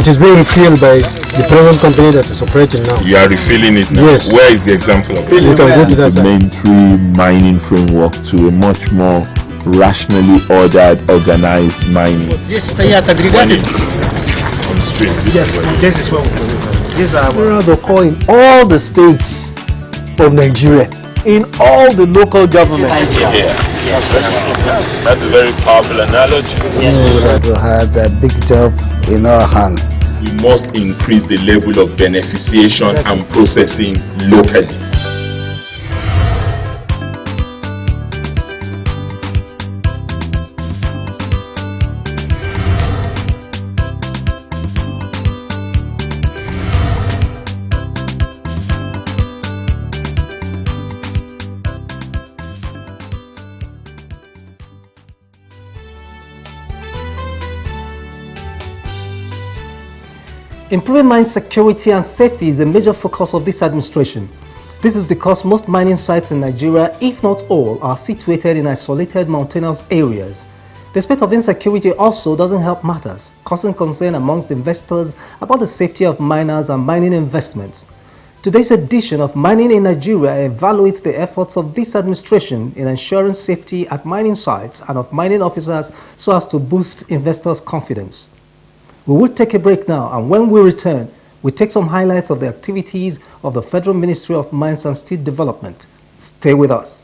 it is being filled by the present company that is operating now. You are refilling it now? Yes. Where is the example of it? You can go to that side. Complementary mining framework to a much more rationally ordered, organized mining. When it's on stream, This is what these areas occur in all the states of Nigeria, in all the local governments. That's a very powerful analogy. Yes, we had a big job in our hands. We must increase the level of beneficiation and processing locally. Improving mine security and safety is a major focus of this administration. This is because most mining sites in Nigeria, if not all, are situated in isolated mountainous areas. The state of insecurity also doesn't help matters, causing concern amongst investors about the safety of miners and mining investments. Today's edition of Mining in Nigeria evaluates the efforts of this administration in ensuring safety at mining sites and of mining officers so as to boost investors' confidence. We will take a break now, and when we return, we take some highlights of the activities of the Federal Ministry of Mines and Steel Development. Stay with us.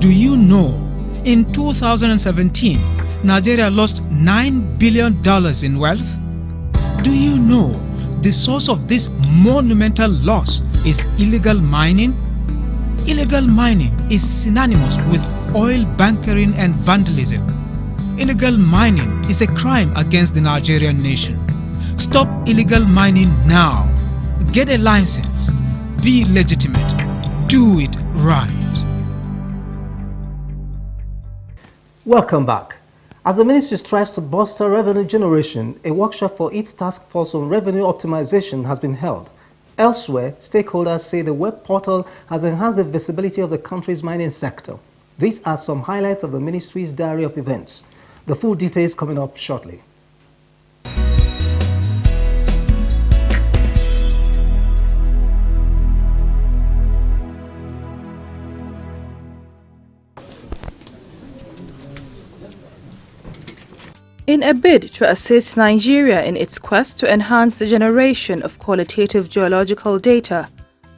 Do you know, in 2017, Nigeria lost $9 billion in wealth? Do you know the source of this monumental loss is illegal mining? Illegal mining is synonymous with oil bunkering and vandalism. Illegal mining is a crime against the Nigerian nation. Stop illegal mining now. Get a license. Be legitimate. Do it right. Welcome back. As the ministry strives to bolster revenue generation, a workshop for its task force on revenue optimization has been held. Elsewhere, stakeholders say the web portal has enhanced the visibility of the country's mining sector. These are some highlights of the ministry's diary of events. The full details coming up shortly. In a bid to assist Nigeria in its quest to enhance the generation of qualitative geological data,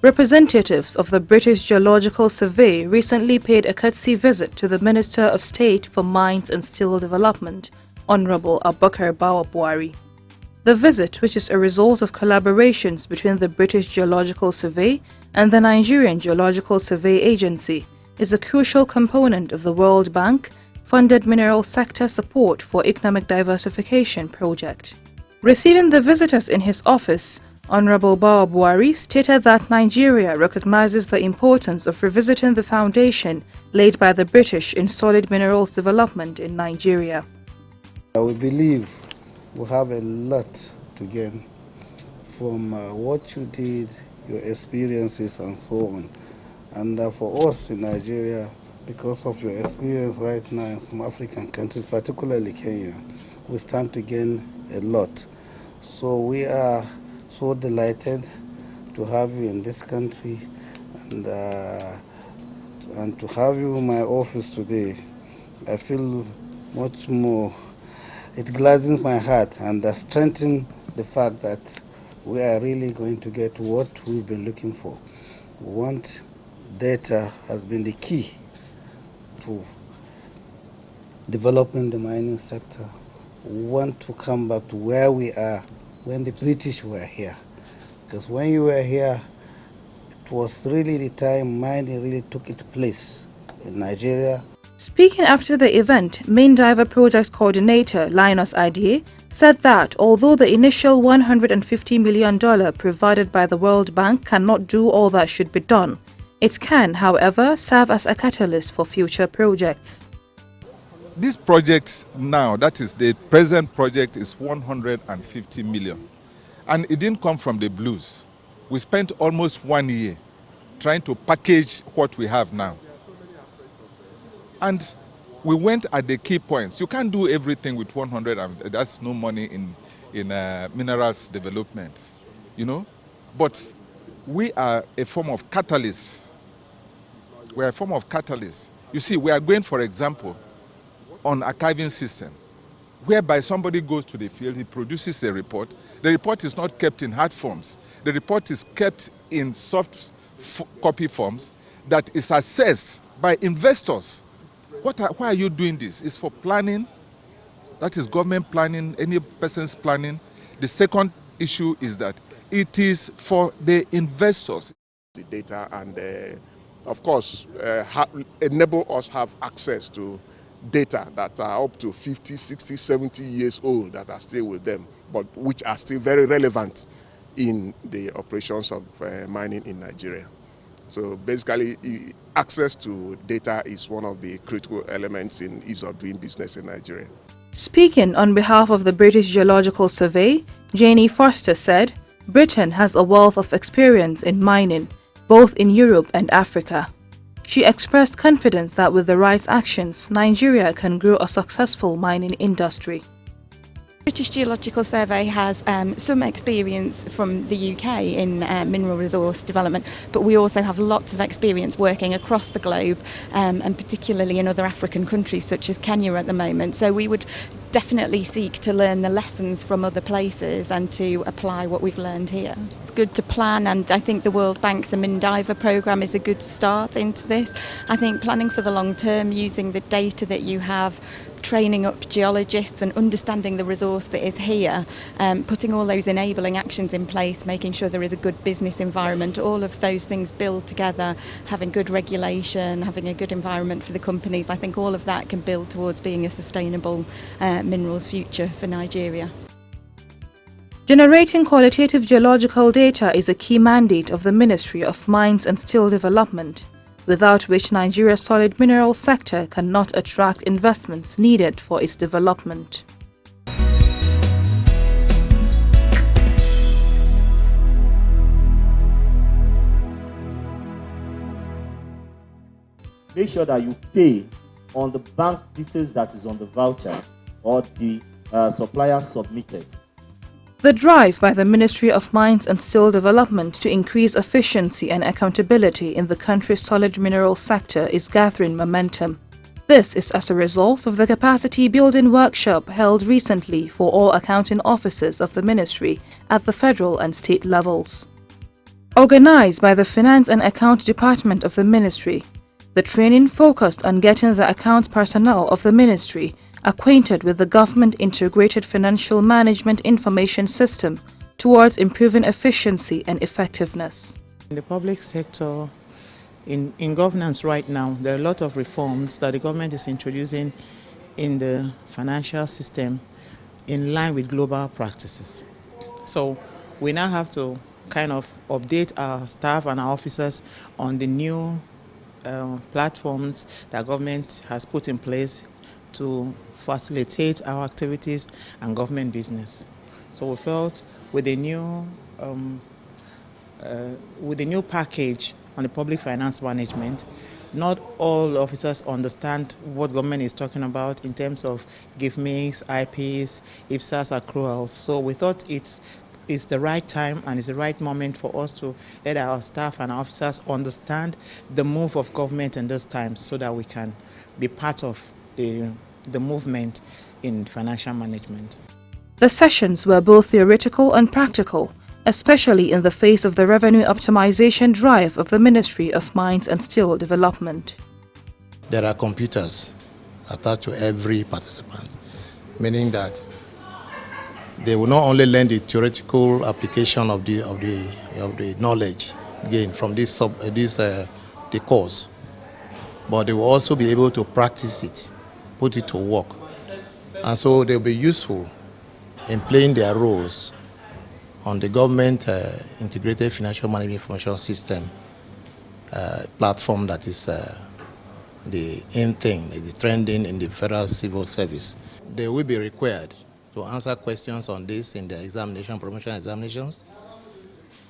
representatives of the British Geological Survey recently paid a courtesy visit to the Minister of State for Mines and Steel Development, Honorable Abubakar Bawa Buhari. The visit, which is a result of collaborations between the British Geological Survey and the Nigerian Geological Survey Agency, is a crucial component of the World Bank funded mineral sector support for economic diversification project. Receiving the visitors in his office, Honorable Bawa Buhari stated that Nigeria recognizes the importance of revisiting the foundation laid by the British in solid minerals development in Nigeria. We believe we have a lot to gain from what you did, your experiences and so on. And for us in Nigeria, because of your experience right now in some African countries, particularly Kenya, we stand to gain a lot. So we are so delighted to have you in this country and to have you in my office today. I feel much more, it gladdens my heart and strengthens the fact that we are really going to get what we've been looking for. We want data has been the key to developing the mining sector. We want to come back to where we are when the British were here. Because when you were here, it was really the time mining really took its place in Nigeria. Speaking after the event, Main Diver Project Coordinator Linus Idie said that although the initial $150 million provided by the World Bank cannot do all that should be done, it can, however, serve as a catalyst for future projects. This project now, that is the present project, is 150 million. And it didn't come from the blues. We spent almost 1 year trying to package what we have now. And We went at the key points. You can't do everything with 100, and that's no money in minerals development, you know. But we are a form of catalyst. We are a form of catalyst. You see, we are going, for example, on archiving system, whereby somebody goes to the field, he produces a report. The report is not kept in hard forms. The report is kept in soft copy forms that is assessed by investors. Why are you doing this? It's for planning. That is government planning, any person's planning. The second issue is that it is for the investors. The data and, of course, enable us have access to data that are up to 50, 60, 70 years old that are still with them, but which are still very relevant in the operations of mining in Nigeria. So basically, access to data is one of the critical elements in ease of doing business in Nigeria. Speaking on behalf of the British Geological Survey, Janie Foster said, Britain has a wealth of experience in mining, both in Europe and Africa. She expressed confidence that with the right actions, Nigeria can grow a successful mining industry. British Geological Survey has some experience from the UK in mineral resource development, but we also have lots of experience working across the globe and particularly in other African countries such as Kenya at the moment. So we would definitely seek to learn the lessons from other places and to apply what we've learned here. It's good to plan, and I think the World Bank, the Mindiver programme is a good start into this. I think planning for the long term, using the data that you have, training up geologists and understanding the resource that is here, putting all those enabling actions in place, making sure there is a good business environment, all of those things build together, having good regulation, having a good environment for the companies. I think all of that can build towards being a sustainable minerals future for Nigeria. Generating qualitative geological data is a key mandate of the Ministry of Mines and Steel Development, without which Nigeria's solid mineral sector cannot attract investments needed for its development. Make sure that you pay on the bank details that is on the voucher or the supplier submitted. The drive by the Ministry of Mines and Steel Development to increase efficiency and accountability in the country's solid mineral sector is gathering momentum. This is as a result of the capacity building workshop held recently for all accounting officers of the ministry at the federal and state levels. Organized by the Finance and Account Department of the ministry, the training focused on getting the accounts personnel of the ministry acquainted with the Government Integrated Financial Management Information System towards improving efficiency and effectiveness. In the public sector, in governance right now, there are a lot of reforms that the government is introducing in the financial system in line with global practices. So we now have to kind of update our staff and our officers on the new platforms that government has put in place to facilitate our activities and government business. So we felt with the new package on the public finance management, not all officers understand what government is talking about in terms of GIFMIs, IPs, IPSAS accruals. So we thought it's the right time and it's the right moment for us to let our staff and our officers understand the move of government in this time so that we can be part of the movement in financial management. The sessions were both theoretical and practical, especially in the face of the revenue optimization drive of the Ministry of Mines and Steel Development. There are computers attached to every participant, meaning that they will not only learn the theoretical application of the knowledge gained from the course, but they will also be able to practice it, put it to work, and so they'll be useful in playing their roles on the government integrated financial management information system platform that is the in thing, is the trending in the federal civil service. They will be required to answer questions on this in the examination, promotion examinations.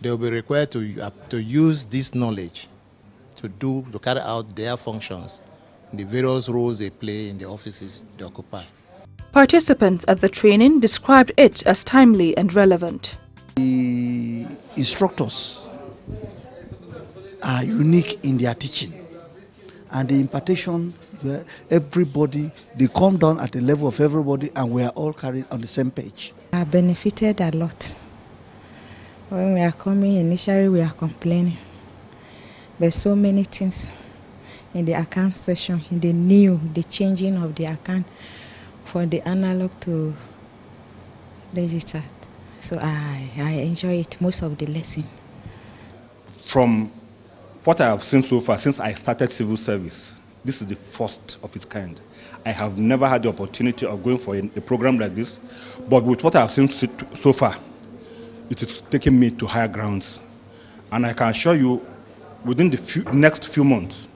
They will be required to use this knowledge to carry out their functions the various roles they play in the offices they occupy. Participants at the training described it as timely and relevant. The instructors are unique in their teaching, and the impartation, everybody, they come down at the level of everybody, and we are all carried on the same page. I benefited a lot. When we are coming, initially we are complaining. There's so many things in the account section, in the changing of the account from the analog to digital. So I enjoy it, most of the lesson. From what I have seen so far, since I started civil service, this is the first of its kind. I have never had the opportunity of going for a program like this, but with what I have seen so far, it is taking me to higher grounds. And I can assure you, within the next few months,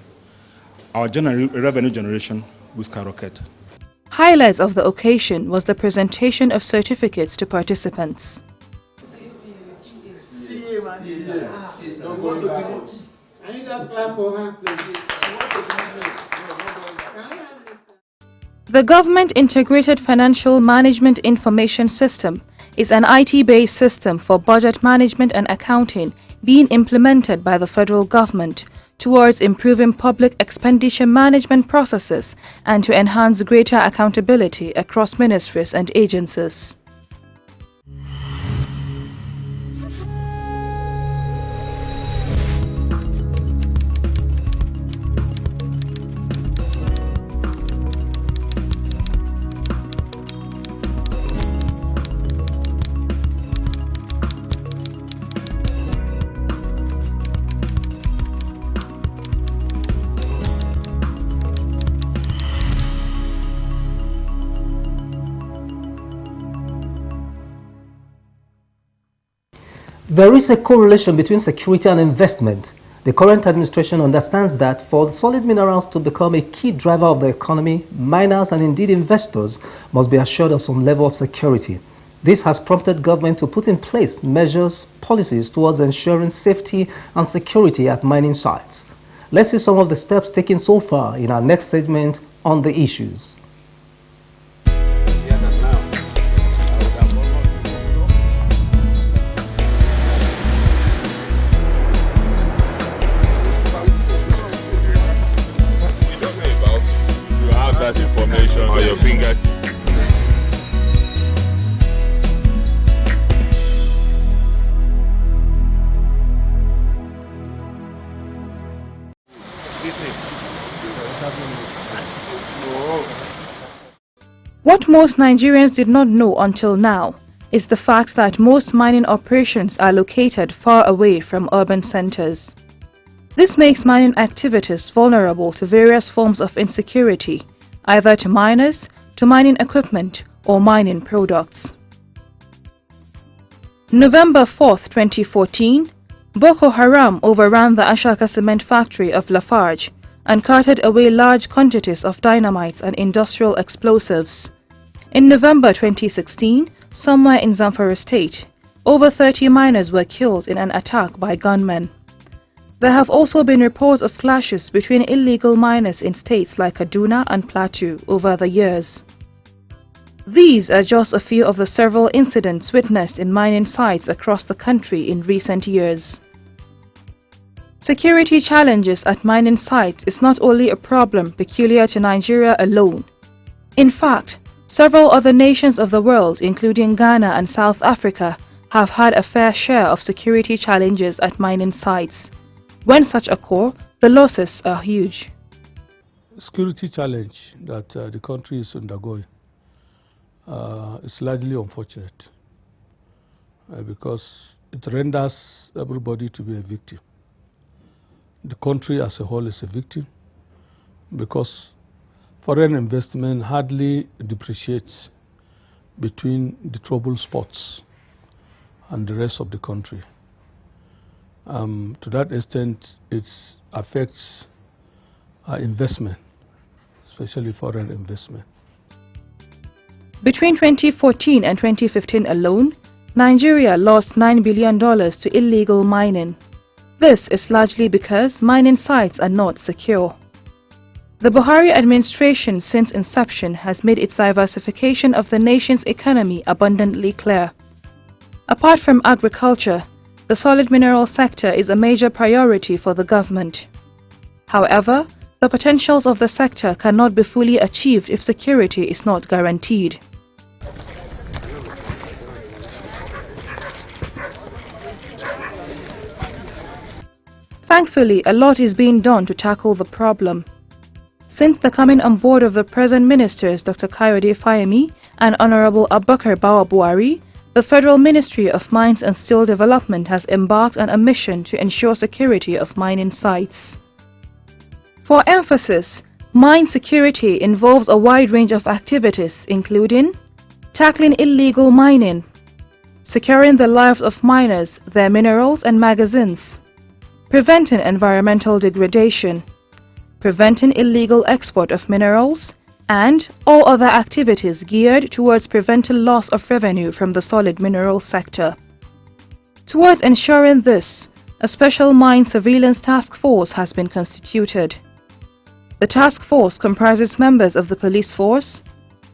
our revenue generation will skyrocket. Highlights of the occasion was the presentation of certificates to participants. The Government Integrated Financial Management Information System is an IT-based system for budget management and accounting being implemented by the federal government towards improving public expenditure management processes and to enhance greater accountability across ministries and agencies. There is a correlation between security and investment. The current administration understands that for solid minerals to become a key driver of the economy, miners and indeed investors must be assured of some level of security. This has prompted government to put in place measures, policies towards ensuring safety and security at mining sites. Let's see some of the steps taken so far in our next segment on the issues. Information on your fingertips. What most Nigerians did not know until now is the fact that most mining operations are located far away from urban centers. This makes mining activities vulnerable to various forms of insecurity, either to miners, to mining equipment, or mining products. November 4, 2014, Boko Haram overran the Ashaka cement factory of Lafarge and carted away large quantities of dynamites and industrial explosives. In November 2016, somewhere in Zamfara State, over 30 miners were killed in an attack by gunmen. There have also been reports of clashes between illegal miners in states like Kaduna and Plateau over the years. These are just a few of the several incidents witnessed in mining sites across the country in recent years. Security challenges at mining sites is not only a problem peculiar to Nigeria alone. In fact, several other nations of the world, including Ghana and South Africa, have had a fair share of security challenges at mining sites. When such occur, the losses are huge. Security challenge that the country is undergoing is largely unfortunate because it renders everybody to be a victim. The country as a whole is a victim because foreign investment hardly depreciates between the troubled spots and the rest of the country. To that extent, it affects investment, especially foreign investment. Between 2014 and 2015 alone, Nigeria lost $9 billion to illegal mining. This is largely because mining sites are not secure. The Buhari administration since inception has made its diversification of the nation's economy abundantly clear. Apart from agriculture, the solid mineral sector is a major priority for the government. However, the potentials of the sector cannot be fully achieved if security is not guaranteed. Thankfully, a lot is being done to tackle the problem. Since the coming on board of the present ministers Dr. Kayode Fayemi and Honorable Abubakar Bawa Buhari, the Federal Ministry of Mines and Steel Development has embarked on a mission to ensure security of mining sites. For emphasis, mine security involves a wide range of activities including tackling illegal mining, securing the lives of miners, their minerals and magazines, preventing environmental degradation, preventing illegal export of minerals, and all other activities geared towards preventing loss of revenue from the solid mineral sector. Towards ensuring this, a special mine surveillance task force has been constituted. The task force comprises members of the police force,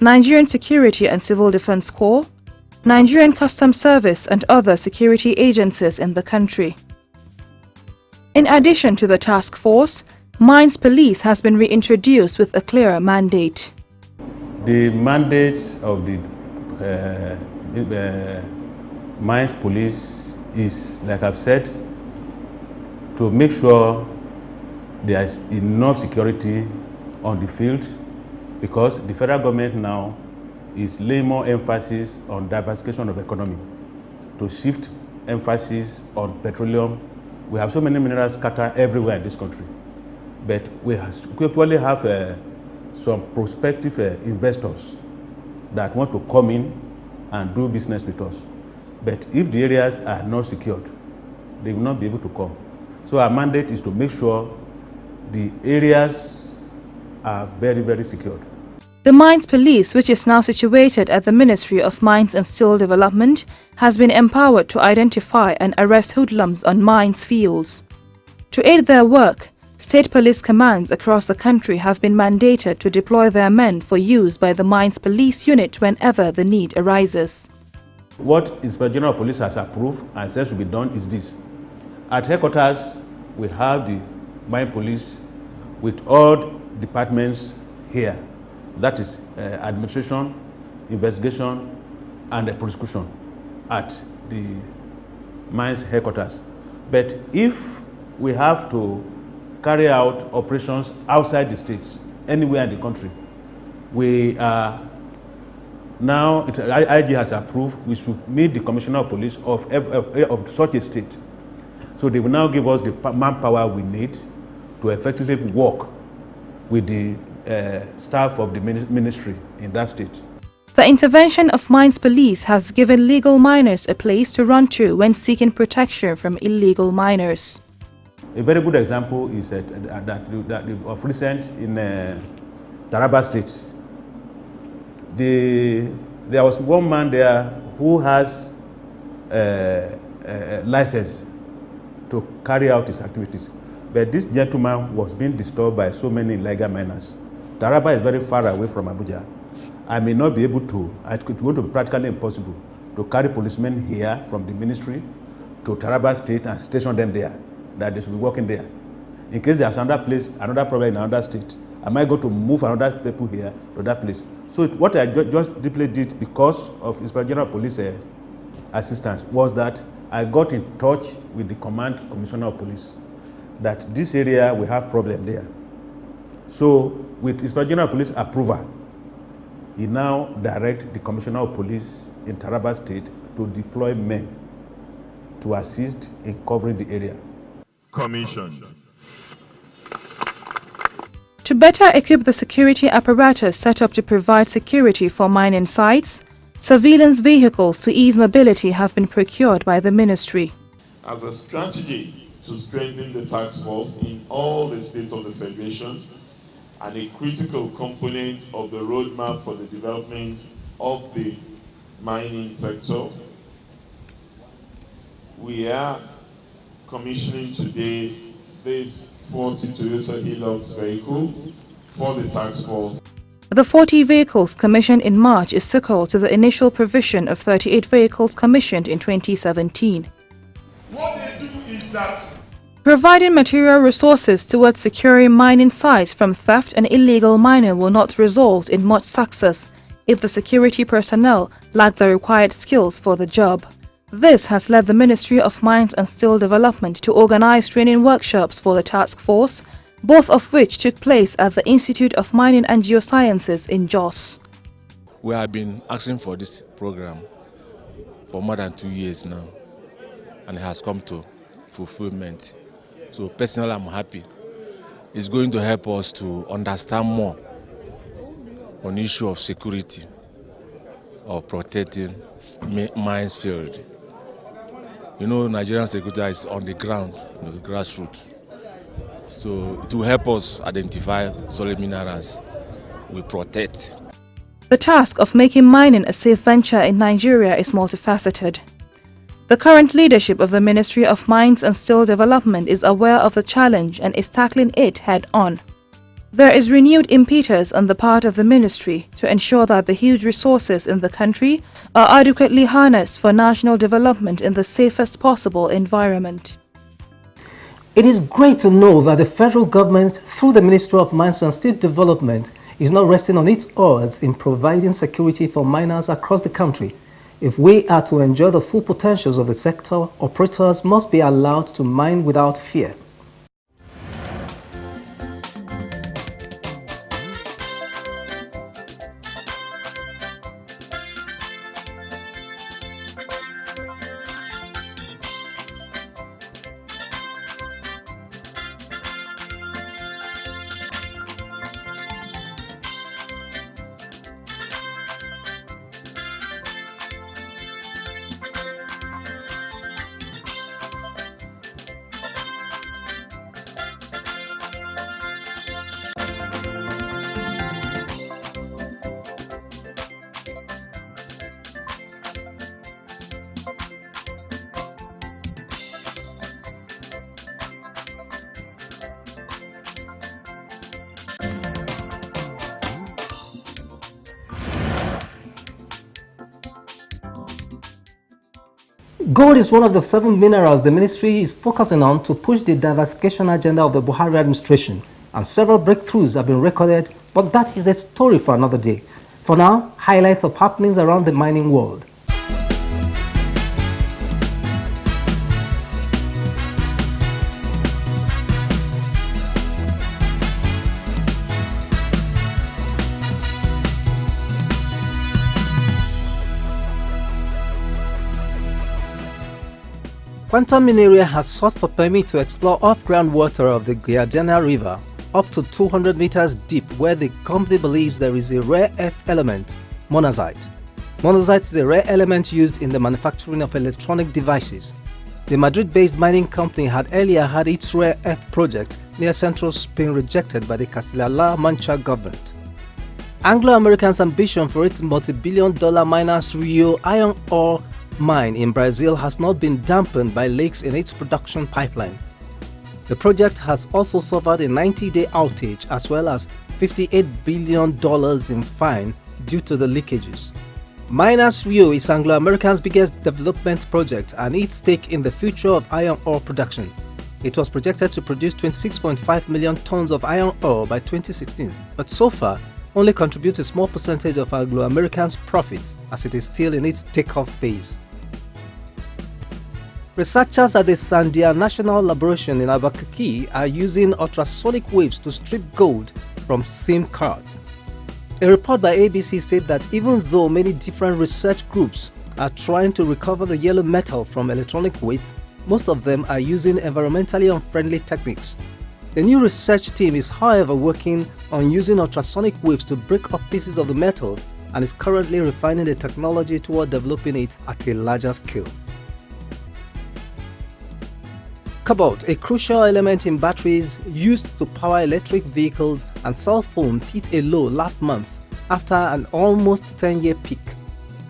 Nigerian Security and Civil Defense Corps, Nigerian Customs Service and other security agencies in the country. In addition to the task force, Mines Police has been reintroduced with a clearer mandate. The mandate of the Mines Police is, like I've said, to make sure there is enough security on the field, because the federal government now is laying more emphasis on diversification of economy, to shift emphasis on petroleum. We have so many minerals scattered everywhere in this country, but we actually have some prospective investors that want to come in and do business with us. But if the areas are not secured, they will not be able to come. So our mandate is to make sure the areas are very, very secured. The Mines Police, which is now situated at the Ministry of Mines and Steel Development, has been empowered to identify and arrest hoodlums on mines fields. To aid their work, state police commands across the country have been mandated to deploy their men for use by the Mines Police unit whenever the need arises. What Inspector General of Police has approved and said should be done is this. At headquarters, we have the Mine Police with all departments here. That is administration, investigation, and prosecution at the mines headquarters. But if we have to carry out operations outside the states, anywhere in the country, we are now, IG has approved, we should meet the Commissioner of Police of such a state. So they will now give us the manpower we need to effectively work with the staff of the ministry in that state. The intervention of Mines Police has given legal miners a place to run to when seeking protection from illegal miners. A very good example is that of recent in Taraba State. There was one man there who has a license to carry out his activities, but this gentleman was being disturbed by so many illegal miners. Taraba is very far away from Abuja. I may not be able to, it's going to be practically impossible to carry policemen here from the ministry to Taraba State and station them there, that they should be working there. In case there's another place, another problem in another state, I might go to move another people here to that place. So what I just deeply did because of Inspector General of Police assistance was that I got in touch with the Command Commissioner of Police that this area we have problem there. So with Inspector General of Police approval, he now directs the Commissioner of Police in Taraba State to deploy men to assist in covering the area. Commission. To better equip the security apparatus set up to provide security for mining sites, surveillance vehicles to ease mobility have been procured by the ministry. As a strategy to strengthen the task force in all the states of the Federation, and a critical component of the roadmap for the development of the mining sector, we are commissioning today this 40 Toyota Hilux vehicle for the task force. The 40 vehicles commissioned in March is sequel to the initial provision of 38 vehicles commissioned in 2017. What they do is that Providing material resources towards securing mining sites from theft and illegal mining will not result in much success if the security personnel lack the required skills for the job. This has led the Ministry of Mines and Steel Development to organize training workshops for the task force, both of which took place at the Institute of Mining and Geosciences in Jos. We have been asking for this program for more than 2 years now, and it has come to fulfillment. So personally, I'm happy. It's going to help us to understand more on the issue of security or protecting mines field. You know, Nigerian security is on the ground, the grassroots. So it will help us identify solid minerals we protect. The task of making mining a safe venture in Nigeria is multifaceted. The current leadership of the Ministry of Mines and Steel Development is aware of the challenge and is tackling it head-on. There is renewed impetus on the part of the ministry to ensure that the huge resources in the country are adequately harnessed for national development in the safest possible environment. It is great to know that the federal government, through the Ministry of Mines and Steel Development, is not resting on its oars in providing security for miners across the country. If we are to enjoy the full potentials of the sector, operators must be allowed to mine without fear. Gold is one of the 7 minerals the ministry is focusing on to push the diversification agenda of the Buhari administration, and several breakthroughs have been recorded, but that is a story for another day. For now, highlights of happenings around the mining world. Quantum Mineria has sought for permit to explore off-ground water of the Guyana River up to 200 meters deep, where the company believes there is a rare earth element, monazite. Monazite is a rare element used in the manufacturing of electronic devices. The Madrid-based mining company had earlier had its rare earth project near Central Spain rejected by the Castilla-La Mancha government. Anglo-American's ambition for its multi-billion-dollar Minas Rio iron ore mine in Brazil has not been dampened by leaks in its production pipeline. The project has also suffered a 90-day outage as well as $58 billion in fine due to the leakages. Minas Rio is Anglo-American's biggest development project and its stake in the future of iron ore production. It was projected to produce 26.5 million tons of iron ore by 2016, but so far only contributes a small percentage of Anglo-American's profits as it is still in its takeoff phase. Researchers at the Sandia National Laboratory in Albuquerque are using ultrasonic waves to strip gold from SIM cards. A report by ABC said that even though many different research groups are trying to recover the yellow metal from electronic waste, most of them are using environmentally unfriendly techniques. The new research team is, however, working on using ultrasonic waves to break up pieces of the metal and is currently refining the technology toward developing it at a larger scale. Cobalt, a crucial element in batteries used to power electric vehicles and cell phones, hit a low last month after an almost 10-year peak.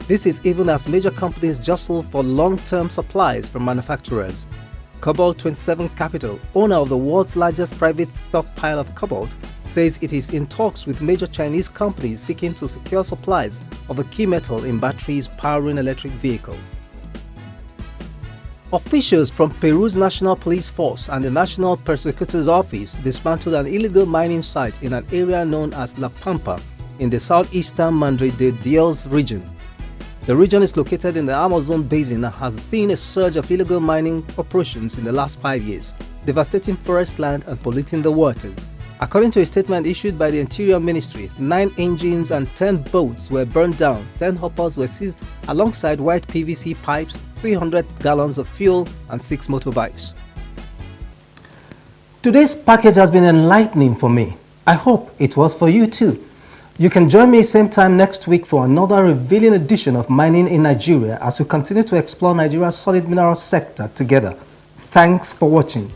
This is even as major companies jostle for long-term supplies from manufacturers. Cobalt 27 Capital, owner of the world's largest private stockpile of cobalt, says it is in talks with major Chinese companies seeking to secure supplies of a key metal in batteries powering electric vehicles. Officials from Peru's National Police Force and the National Prosecutor's Office dismantled an illegal mining site in an area known as La Pampa in the southeastern Madre de Dios region. The region is located in the Amazon basin and has seen a surge of illegal mining operations in the last 5 years, devastating forest land and polluting the waters. According to a statement issued by the Interior Ministry, 9 engines and 10 boats were burned down, 10 hoppers were seized alongside white PVC pipes, 300 gallons of fuel and 6 motorbikes. Today's package has been enlightening for me. I hope it was for you too. You can join me same time next week for another revealing edition of Mining in Nigeria as we continue to explore Nigeria's solid mineral sector together. Thanks for watching.